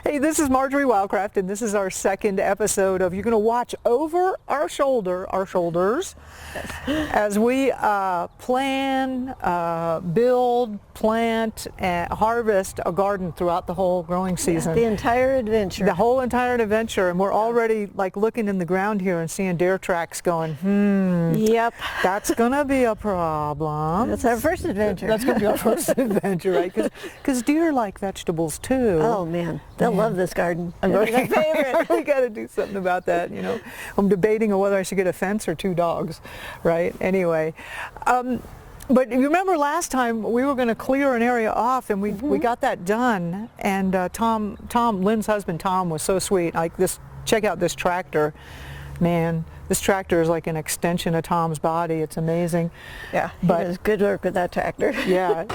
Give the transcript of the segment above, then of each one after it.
Hey, this is Marjory Wildcraft, and this is our second episode of You're going to watch over our shoulders, as we plan, build, plant, and harvest a garden throughout the whole growing season. The entire adventure. The whole entire adventure, and we're already like looking in the ground here and seeing deer tracks going, Yep. that's going to be a problem. That's our first adventure. That's going to be our first adventure, right? Because deer like vegetables too. Oh man, they'll love this garden. I'm It's their favorite. We got to do something about that, you know. I'm debating on whether I should get a fence or 2 dogs, right? Anyway, but you remember last time we were going to clear an area off, and we got that done. And Tom, Lynn's husband Tom, was so sweet. Like this, check out this tractor, man. This tractor is like an extension of Tom's body. It's amazing. Yeah, he but does good work with that tractor. yeah.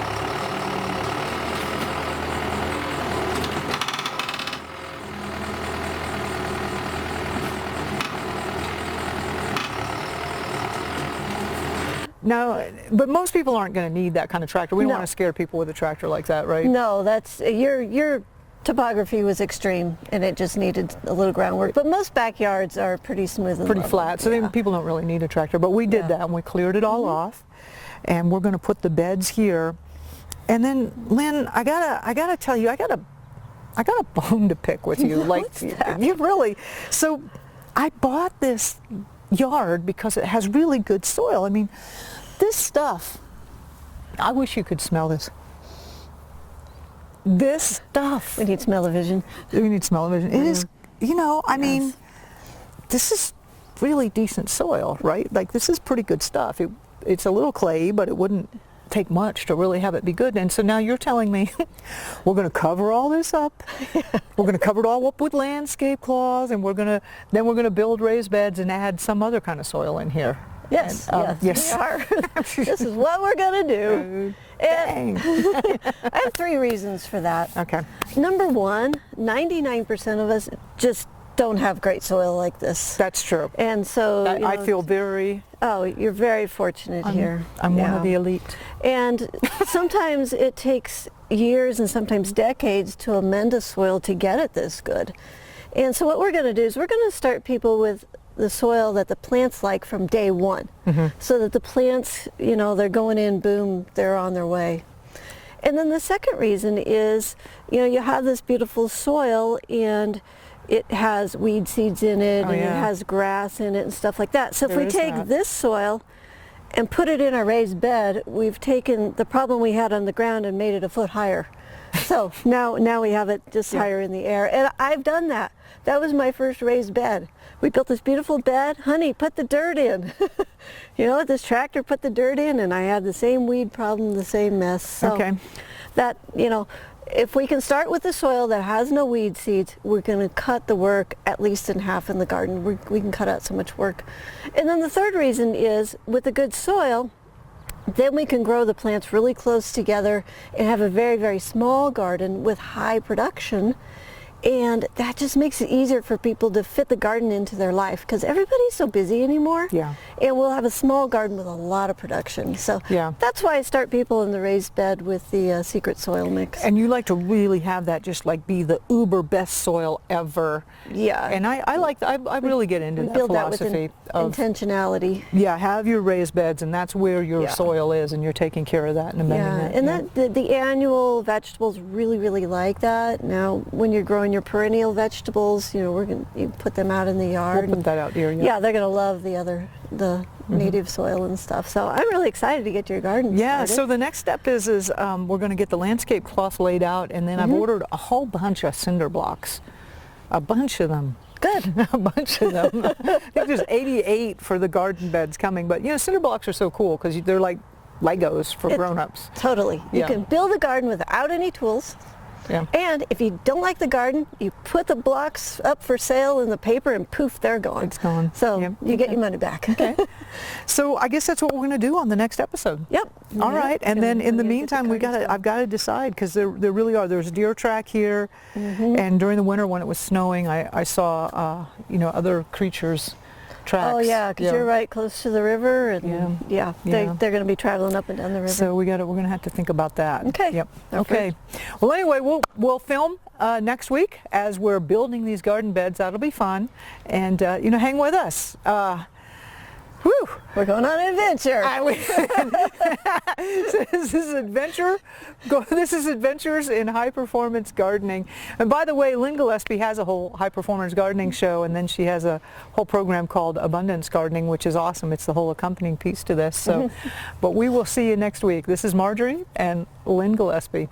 No, but most people aren't going to need that kind of tractor. We don't want to scare people with a tractor like that, right? No, that's your topography was extreme, and it just needed a little groundwork. But most backyards are pretty smooth and pretty level. flat, so then people don't really need a tractor. But we did that, and we cleared it all off, and we're going to put the beds here. And then, Lynn, I gotta tell you, I got a bone to pick with you. Like, you really. So, I bought this yard because it has really good soil. I mean, this stuff, I wish you could smell this. This stuff. We need smell-o-vision. We need smell-o-vision. It is, you know, I mean, this is really decent soil, right? Like, this is pretty good stuff. It's a little clay, but it wouldn't take much to really have it be good. And so now you're telling me we're going to cover all this up. We're going to cover it all up with landscape cloths, and we're going to build raised beds and add some other kind of soil in here. Yes, and, yes, we are. This is what we're going to do. And I have 3 reasons for that. Okay. Number 1, 99% of us just don't have great soil like this. That's true. And so I feel very... Oh, you're very fortunate here. I'm one of the elite. And sometimes it takes years and sometimes decades to amend a soil to get it this good. And so what we're going to do is we're going to start people with the soil that the plants like from day one. So that the plants, you know, they're going in, boom, they're on their way. And then the second reason is, you know, you have this beautiful soil and it has weed seeds in it, and it has grass in it and stuff like that. So if we take this soil and put it in our raised bed, we've taken the problem we had on the ground and made it a foot higher. So now we have it just higher in the air. And I've done that. That was my first raised bed. We built this beautiful bed. Honey, put the dirt in. You know, this tractor put the dirt in, and I had the same weed problem, the same mess. So that, you know, if we can start with the soil that has no weed seeds, we're going to cut the work at least in half in the garden. We can cut out so much work. And then the third reason is, with the good soil, then we can grow the plants really close together and have a very, very small garden with high production. And that just makes it easier for people to fit the garden into their life, because everybody's so busy anymore. Yeah. And we'll have a small garden with a lot of production. So that's why I start people in the raised bed with the secret soil mix. And you like to really have that just like be the uber best soil ever. Yeah. And I really get into that build philosophy that with intentionality. Yeah, have your raised beds, and that's where your soil is, and you're taking care of that and amending that. And the annual vegetables really, really like that. Now, when you're growing your perennial vegetables, you know, you put them out in the yard. We'll put that out here. Yeah, they're going to love the native soil and stuff. So I'm really excited to get your garden started. So the next step is we're going to get the landscape cloth laid out, and then I've ordered a whole bunch of cinder blocks. A bunch of them. Good. A bunch of them. I think there's 88 for the garden beds coming, but you know, cinder blocks are so cool because they're like Legos for grown-ups. Totally. You can build a garden without any tools. Yeah. And if you don't like the garden, you put the blocks up for sale in the paper, and poof, they're gone. It's gone. So you get your money back. Okay. So I guess that's what we're going to do on the next episode. Yep. All right. And then in the meantime, I've got to decide, because there really are. There's a deer track here, and during the winter when it was snowing, I saw you know, other creatures tracks. Oh yeah, because you're right close to the river, and they're going to be traveling up and down the river. So we're going to have to think about that. Okay. Yep. Okay. Well, anyway, we'll film next week as we're building these garden beds. That'll be fun. And, hang with us. Whew. We're going on an adventure. This is adventure. This is Adventures in High Performance Gardening. And by the way, Lynn Gillespie has a whole high performance gardening show, and then she has a whole program called Abundance Gardening, which is awesome. It's the whole accompanying piece to this. So, but we will see you next week. This is Marjory and Lynn Gillespie.